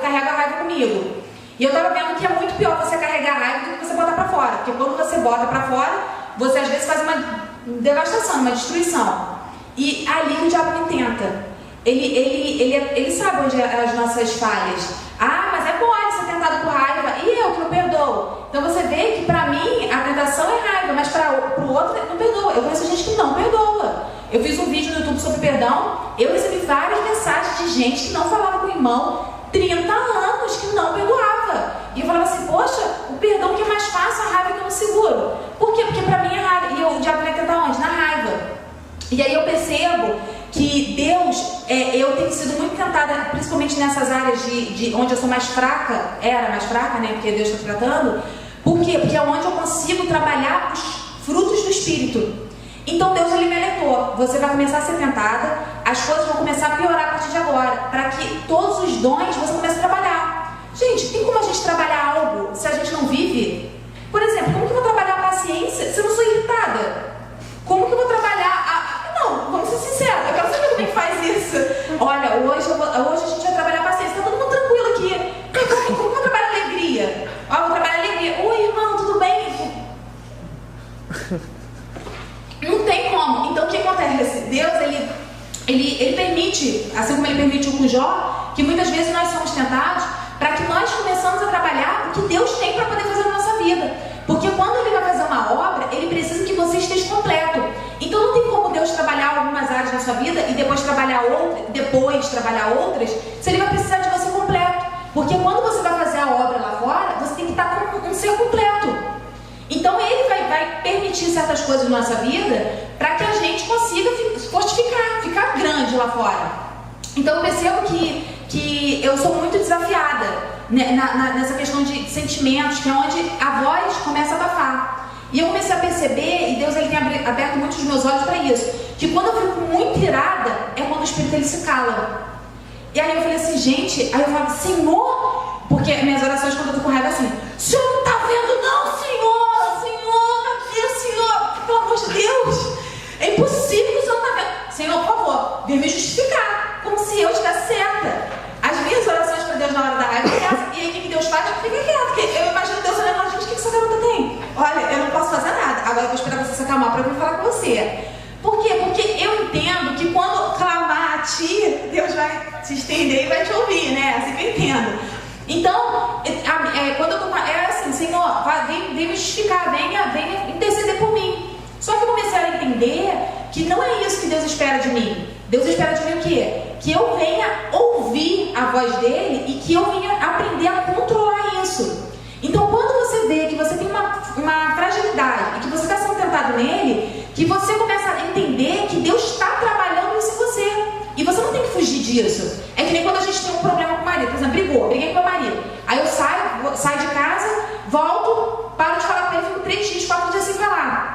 Speaker 1: carrego a raiva comigo. E eu estava vendo que é muito pior você carregar a raiva do que você botar para fora, porque quando você bota para fora, você às vezes faz uma devastação, uma destruição. E ali que o diabo me tenta. Ele sabe onde é as nossas falhas. Ah, mas é mole ser tentado por raiva. E eu que não perdoo. Então você vê que para mim a tentação é raiva, mas para o outro não perdoa. Eu conheço gente que não perdoa. Eu fiz um vídeo no YouTube sobre perdão. Eu recebi várias mensagens de gente que não falava com o irmão 30 anos, que não perdoava. E eu falava assim, poxa, o perdão que é mais fácil, a raiva que eu não seguro. Por quê? Porque para mim é raiva. E o diabo vai tentar onde? Na raiva. E aí eu percebo que Deus, eu tenho sido muito tentada, principalmente nessas áreas de onde eu sou mais fraca, era mais fraca, né? Porque Deus está tratando. Por quê? Porque é onde eu consigo trabalhar os frutos do Espírito. Então Deus, ele me alertou, você vai começar a ser tentada, as coisas vão começar a piorar a partir de agora, para que todos os dons você comece a trabalhar. Gente, tem como a gente trabalhar algo se a gente não vive? Por exemplo, como que eu vou trabalhar a paciência se eu não sou irritada? Como que eu vou trabalhar Não, vamos ser sinceros, eu quero saber como é que faz isso. Olha, hoje a gente vai trabalhar a paciência, tá todo mundo tranquilo aqui. Como que eu trabalho a alegria? Ó, vou trabalhar a alegria. Oi, irmão, tudo bem? Não tem como. Então o que acontece? Deus, ele permite, assim como ele permitiu com Jó, que muitas vezes nós somos tentados para que nós começamos a trabalhar o que Deus tem para poder fazer na nossa vida. Porque quando ele vai fazer uma obra, ele precisa que você esteja completo. Então não tem como Deus trabalhar algumas áreas na sua vida e depois trabalhar outras, se ele vai precisar de você completo. Porque quando você vai fazer a obra lá fora, você tem que estar com um ser completo. Então ele vai permitir certas coisas na nossa vida para que a gente consiga fortificar, ficar grande lá fora. Então eu percebo que eu sou muito desafiada, né, nessa questão de sentimentos, que é onde a voz começa a abafar. E eu comecei a perceber, e Deus, ele tem aberto muito os meus olhos para isso, que quando eu fico muito irada, é quando o Espírito, ele se cala. E aí eu falei assim, gente, aí eu falo, Senhor, porque minhas orações quando eu tô com raiva assim, Senhor não tá vendo não, Senhor, pelo amor de Deus, é impossível que o Senhor não tá vendo. Senhor, por favor, vem me justificar, como se eu estivesse certa. As minhas orações para Deus na hora da raiva é essa. E aí o que Deus faz? Fica quieto, porque eu imagino Deus olhando, gente, o que essa garota tem? Olha, eu não posso fazer nada, agora eu vou esperar você se acalmar para eu vir falar com você. Por quê? Porque eu entendo que quando clamar a ti, Deus vai se estender e vai te ouvir, né? Assim que eu entendo. Então, quando eu tô assim, Senhor, vem me justificar, venha interceder por mim. Só que eu comecei a entender que não é isso que Deus espera de mim. Deus espera de mim o quê? Que eu venha ouvir a voz dele e que eu venha aprender a controlar isso. Então, quando você vê que você tem uma fragilidade e que você está sendo tentado nele, que você começa a entender que Deus está trabalhando isso em você. E você não tem que fugir disso. É que nem quando a gente tem um problema com o marido. Por exemplo, briguei com meu marido. Aí eu saio de casa, volto, paro de falar com ele, fico 3 dias, 4 dias sem falar.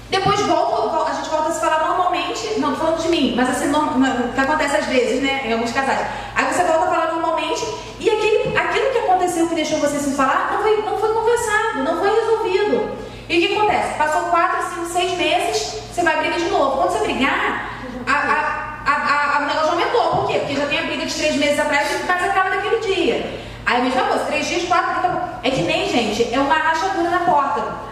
Speaker 1: Depois a gente volta a se falar normalmente. Não, tô falando de mim, mas assim, que acontece às vezes, né? Em alguns casais. Aí você volta a falar normalmente e aquilo que aconteceu, que deixou você se falar, não foi conversado, não foi resolvido. E o que acontece? Passou 4, 5, 6 meses, você vai brigar de novo. Quando você brigar, o negócio aumentou. Por quê? Porque já tem a briga de 3 meses atrás e mais aquela daquele dia. Aí a mesma coisa, 3 dias, 4 dias, é que nem, gente, é uma rachadura na porta.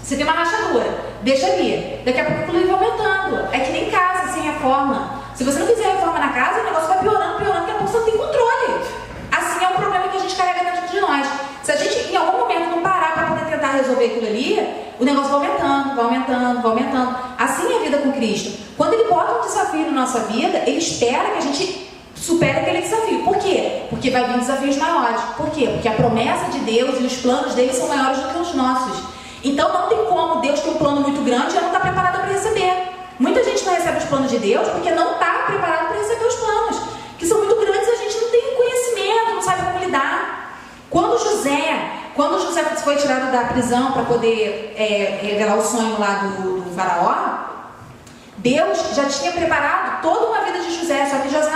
Speaker 1: Você tem uma rachadura, deixa ali. Daqui a pouco o vai aumentando. É que nem casa sem reforma. Se você não fizer reforma na casa, o negócio vai piorando, daqui a pouco você não tem controle. Assim é um problema que a gente carrega dentro de nós. Se a gente em algum momento não parar para poder tentar resolver aquilo ali, o negócio vai aumentando. Assim é a vida com Cristo. Quando Ele bota um desafio na nossa vida, Ele espera que a gente supere aquele desafio. Por quê? Porque vai vir desafios maiores. Por quê? Porque a promessa de Deus e os planos dele são maiores do que os nossos. Então não tem como Deus ter um plano muito grande e já não está preparado para receber. Muita gente não recebe os planos de Deus porque não está preparado para receber os planos, que são muito grandes e a gente não tem conhecimento, não sabe como lidar. Quando José foi tirado da prisão para poder revelar o sonho lá do faraó, Deus já tinha preparado toda uma vida de José, só que José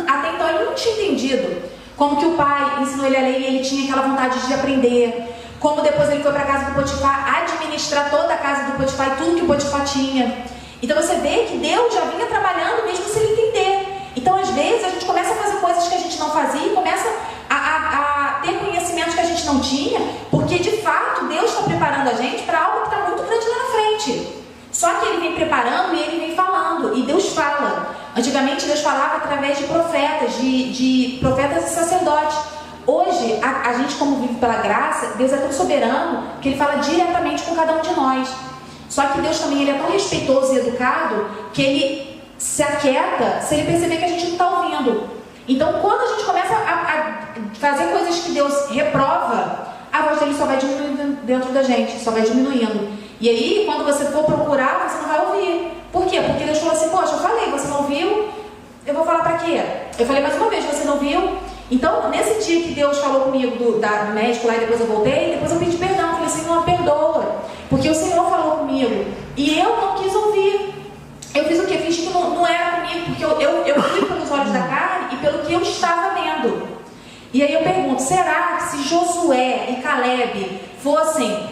Speaker 1: até então ele não tinha entendido como que o pai ensinou ele a ler e ele tinha aquela vontade de aprender, como depois ele foi para a casa do Potifar administrar toda a casa do Potifar e tudo que o Potifar tinha. Então você vê que Deus já vinha trabalhando mesmo sem ele entender. Então às vezes a gente começa a fazer coisas que a gente não fazia e começa a ter conhecimentos que a gente não tinha, porque de fato Deus está preparando a gente para algo que está muito grande lá na frente. Só que Ele vem preparando e Ele vem falando, e Deus fala. Antigamente Deus falava através de profetas, de profetas e sacerdotes. Hoje, a gente como vive pela graça, Deus é tão soberano que Ele fala diretamente com cada um de nós. Só que Deus também Ele é tão respeitoso e educado que Ele se aquieta se Ele perceber que a gente não está ouvindo. Então quando a gente começa a fazer coisas que Deus reprova, a voz dele só vai diminuindo dentro da gente, só vai diminuindo. E aí, quando você for procurar, você não vai ouvir. Por quê? Porque Deus falou assim, poxa, eu falei, você não ouviu? Eu vou falar pra quê? Eu falei mais uma vez, você não viu? Então, nesse dia que Deus falou comigo do médico lá e depois eu voltei, depois eu pedi perdão, falei, Senhor, perdoa. Porque o Senhor falou comigo e eu não quis ouvir. Eu fiz o quê? Fingi que não era comigo, porque eu fui pelos olhos da carne e pelo que eu estava vendo. E aí eu pergunto, será que se Josué e Caleb fossem,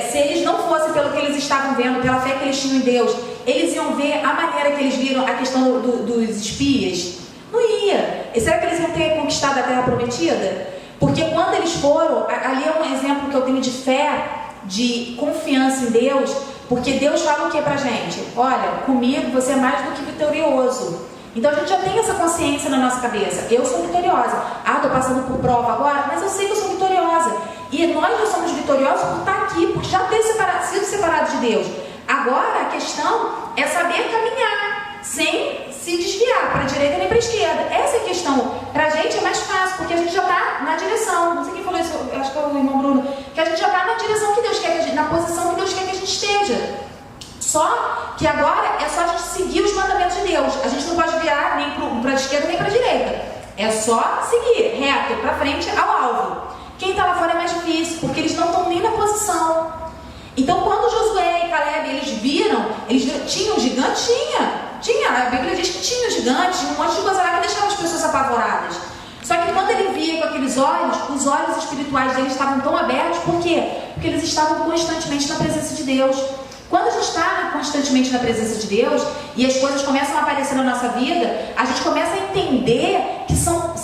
Speaker 1: se eles não fossem pelo que eles estavam vendo, pela fé que eles tinham em Deus, eles iam ver a maneira que eles viram a questão dos espias? Não ia. E será que eles iam ter conquistado a terra prometida? Porque quando eles foram, ali é um exemplo que eu tenho de fé, de confiança em Deus, porque Deus fala o que pra gente? Olha, comigo você é mais do que vitorioso. Então a gente já tem essa consciência na nossa cabeça. Eu sou vitoriosa. Estou passando por prova agora, mas eu sei que eu sou vitoriosa. E nós já somos vitoriosos por estar aqui, por já ter sido separados de Deus. Agora a questão é saber caminhar, sem se desviar para a direita nem para a esquerda. Essa é a questão. Para a gente é mais fácil, porque a gente já está na direção. Não sei quem falou isso, acho que é o irmão Bruno. Que a gente já está na direção que Deus quer, que a gente, na posição que Deus quer que a gente esteja. Só que agora é só a gente seguir os mandamentos de Deus. A gente não pode virar nem para a esquerda nem para a direita. É só seguir reto, para frente, ao alvo. Quem está lá fora é mais difícil, porque eles não estão nem na posição. Então quando Josué e Caleb eles viram, tinha um gigante? Tinha. A Bíblia diz que tinha um gigante, tinha um monte de coisa lá que deixava as pessoas apavoradas. Só que quando ele via com aqueles olhos, os olhos espirituais deles estavam tão abertos. Por quê? Porque eles estavam constantemente na presença de Deus. Quando a gente está constantemente na presença de Deus e as coisas começam a aparecer na nossa vida, a gente começa a entender que são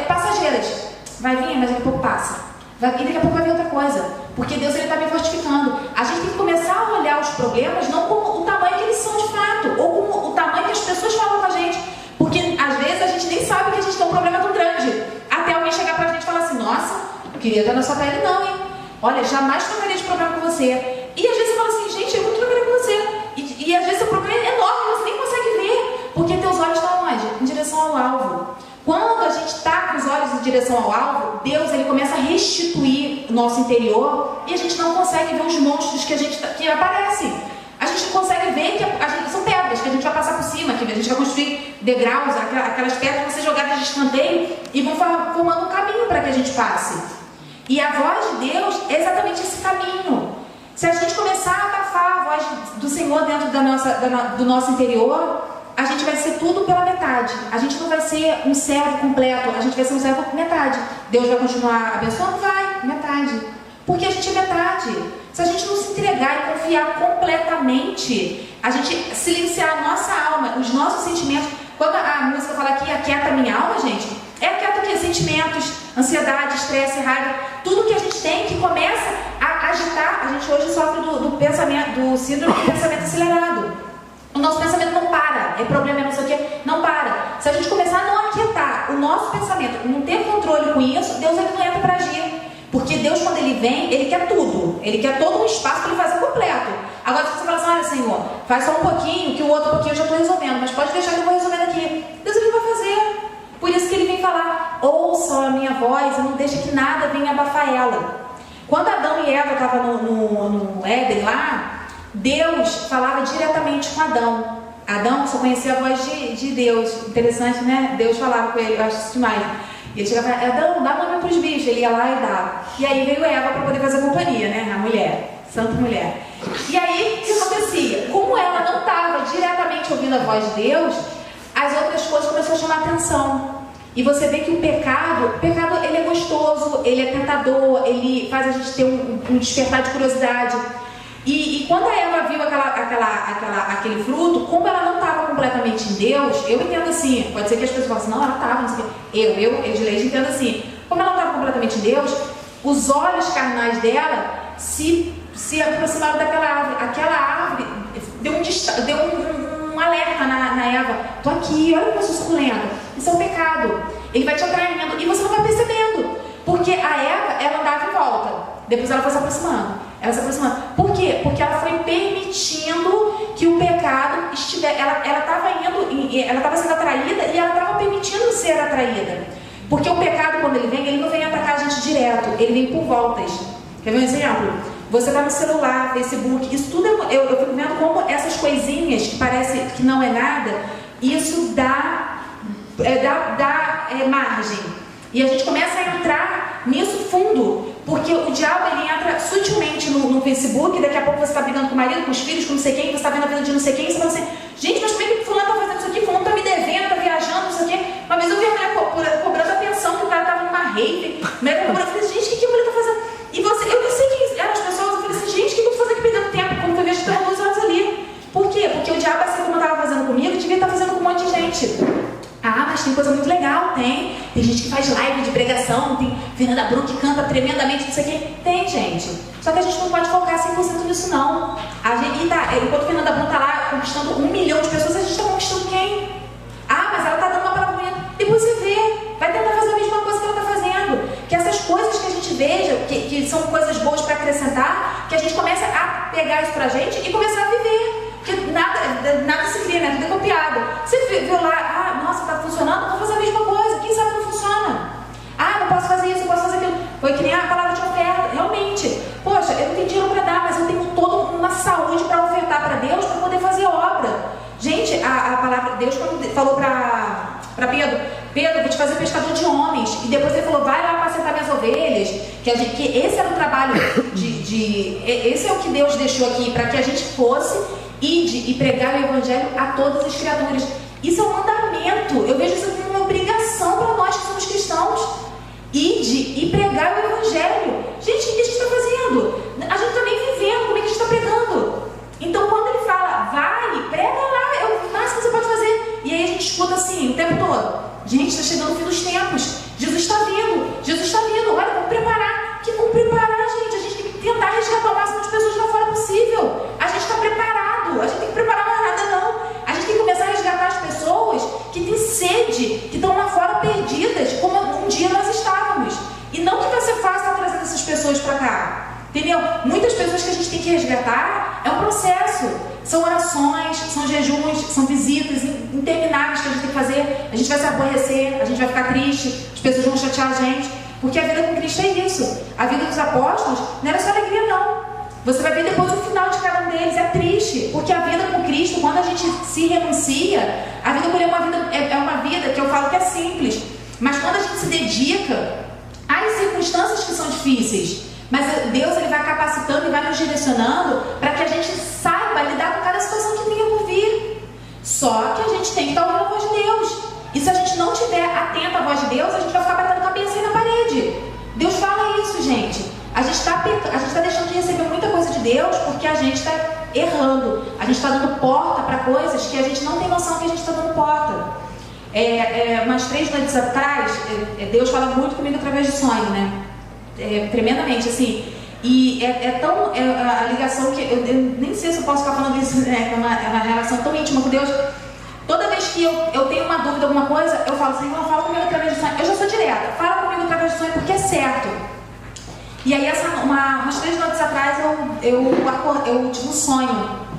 Speaker 1: passageiras. Vai vir, mas daqui a pouco passa. Vai vir, daqui a pouco vai vir outra coisa. Porque Deus está me fortificando. A gente tem que começar a olhar os problemas não como o tamanho que eles são de fato, ou como o tamanho que as pessoas falam com a gente. Porque às vezes a gente nem sabe que a gente tem um problema tão grande. Até alguém chegar pra gente e falar assim, nossa, eu queria ter na sua pele não, hein? Olha, jamais trocaria de problema com você. E às vezes você fala assim, gente, eu não trocaria com você. E às vezes o problema é enorme, você nem consegue ver. Porque teus olhos estão onde? Em direção ao alvo. Quando a gente está com os olhos em direção ao alvo, Deus ele começa a restituir o nosso interior e a gente não consegue ver os monstros que aparecem. A gente consegue ver que são pedras que a gente vai passar por cima, que a gente vai construir degraus, aquelas pedras que vão ser jogadas de escanteio e vão formando um caminho para que a gente passe. E a voz de Deus é exatamente esse caminho. Se a gente começar a abafar a voz do Senhor dentro do nosso interior, a gente vai ser tudo pela metade. A gente não vai ser um servo completo, a gente vai ser um servo metade. Deus vai continuar abençoando? Vai, metade. Porque a gente é metade. Se a gente não se entregar e confiar completamente, a gente silenciar a nossa alma, os nossos sentimentos. Quando a música fala aqui, aquieta minha alma, gente, é aquieta o quê? Sentimentos, ansiedade, estresse, raiva, tudo que a gente tem que começa a agitar. A gente hoje sofre do síndrome do pensamento acelerado. O nosso pensamento não para, é problema, é não sei o quê, não para. Se a gente começar a não aquietar o nosso pensamento, não ter controle com isso, Deus ele não entra para agir. Porque Deus, quando ele vem, ele quer tudo. Ele quer todo um espaço para ele fazer completo. Agora, se você fala assim, olha, Senhor, faz só um pouquinho, que o outro pouquinho eu já estou resolvendo, mas pode deixar que eu vou resolvendo aqui. Deus ele vai fazer. Por isso que ele vem falar, ouça a minha voz e não deixa que nada venha abafar ela. Quando Adão e Eva estavam no Éden lá, Deus falava diretamente com Adão. Adão só conhecia a voz de Deus. Interessante, né? Deus falava com ele, eu acho isso demais. E ele chegava e falava, Adão, dá nome para os bichos. Ele ia lá e dava. E aí veio Eva para poder fazer companhia, né? A mulher, santa mulher. E aí, o que acontecia? Como ela não estava diretamente ouvindo a voz de Deus, as outras coisas começaram a chamar a atenção. E você vê que o pecado ele é gostoso, ele é tentador, ele faz a gente ter um despertar de curiosidade. E quando a Eva viu aquele fruto, como ela não estava completamente em Deus, eu entendo assim, pode ser que as pessoas falem assim, não, ela estava, não sei o quê. Eu, Edileide, entendo assim, como ela não estava completamente em Deus, os olhos carnais dela se aproximaram daquela árvore. Aquela árvore deu um alerta na Eva, tô aqui, olha como eu sou suculenta. Isso é um pecado, ele vai te atraindo e você não vai percebendo, porque a Eva, ela andava em volta, depois ela foi se aproximando. Por quê? Porque ela foi permitindo que o pecado ela estava sendo atraída e ela estava permitindo ser atraída. Porque o pecado, quando ele vem, ele não vem atacar a gente direto, ele vem por voltas. Quer ver um exemplo? Você está no celular, Facebook, isso tudo eu fico vendo como essas coisinhas que parece que não é nada, isso dá margem. E a gente começa a entrar nisso fundo, porque o diabo ele entra sutilmente no Facebook, daqui a pouco você está brigando com o marido, com os filhos, com não sei quem, você está vendo a vida de não sei quem, e você fala assim, gente, mas como é que fulano está fazendo isso aqui, fulano está me devendo, está viajando, não sei o quê. Uma vez eu vi a mulher cobrando a pensão, que o cara estava numa rave, a mulher cobrando, eu falei, gente, o que a mulher está fazendo? E eu não sei quem eram as pessoas, eu falei assim, gente, o que eu estou fazendo aqui perdendo tempo, quando eu vejo que tem 2 horas ali. Por quê? Porque o diabo, assim como estava fazendo comigo, devia estar fazendo com um monte de gente. Ah, mas tem coisa muito legal, tem gente que faz live de pregação, tem Fernanda Brum que canta tremendamente, não sei o quê. Tem, gente. Só que a gente não pode focar 100% nisso, não. Enquanto Fernanda Brum está lá conquistando 1 milhão de pessoas, a gente está conquistando quem? Ah, mas ela está dando uma palavra bonita. Depois você vê, vai tentar fazer a mesma coisa que ela está fazendo. Que essas coisas que a gente veja, que são coisas boas para acrescentar, que a gente comece a pegar isso pra gente e começar a viver. Porque nada se cria, né? Tudo é copiado. Você viu lá, nossa, tá funcionando, vou fazer a mesma coisa. Quem sabe não funciona? Não posso fazer isso, não posso fazer aquilo. Foi que nem a palavra de oferta. Realmente, poxa, eu não tenho dinheiro para dar, mas eu tenho toda uma saúde para ofertar para Deus, para poder fazer obra. Gente, a palavra de Deus, quando falou para Pedro, eu vou te fazer pescador de homens. E depois ele falou, vai lá apacentar minhas ovelhas. Que esse era o trabalho esse é o que Deus deixou aqui, para que a gente fosse ide e pregar o evangelho a todas as criaturas. Isso é um mandamento. Eu vejo isso como uma obrigação para nós que somos cristãos. Ide e pregar o evangelho. Gente, o que a gente está fazendo? A gente está nem vivendo, como é que a gente está pregando? Então quando ele fala, vai, prega lá, é o máximo que você pode fazer. E aí a gente escuta assim o tempo todo, gente, está chegando o fim dos tempos, Jesus está vindo, olha, vamos preparar. Que vamos preparar, gente? A gente tem que tentar resgatar o máximo de pessoas lá fora possível. A gente está preparado, a gente tem que preparar mais nada não. A gente tem que começar a resgatar as pessoas que têm sede, que estão lá fora perdidas, como um dia nós estávamos. E não que vai ser fácil estar trazendo essas pessoas para cá. Entendeu? Muitas pessoas que a gente tem que resgatar, é um processo. São orações, são jejuns, são visitas intermináveis que a gente tem que fazer. A gente vai se aborrecer, a gente vai ficar triste, as pessoas vão chatear a gente. Porque a vida com Cristo é isso. A vida dos apóstolos não era só alegria, não. Você vai ver depois o final de cada um deles, é triste. Porque a vida com Cristo, quando a gente se renuncia, a vida com Ele é uma vida que eu falo que é simples. Mas quando a gente se dedica às circunstâncias que são difíceis, mas Deus ele vai capacitando e vai nos direcionando para que a gente saiba lidar com cada situação que venha por vir. Só que a gente tem que estar ouvindo a voz de Deus. E se a gente não estiver atento à voz de Deus, a gente vai ficar batendo cabeça aí na parede. Deus fala isso, gente. A gente está deixando de receber muita coisa de Deus porque a gente está errando. A gente está dando porta para coisas que a gente não tem noção que a gente está dando porta. Umas 3 noites atrás, Deus fala muito comigo através de sonho, né? Tremendamente, assim. E a ligação que eu nem sei se eu posso ficar falando isso, né? É uma relação tão íntima com Deus. Toda vez que eu tenho uma dúvida, alguma coisa, eu falo, Senhor, fala comigo através do sonho. Eu já sou direta, fala comigo através do sonho porque é certo. E aí, umas 3 noites atrás, eu tive um sonho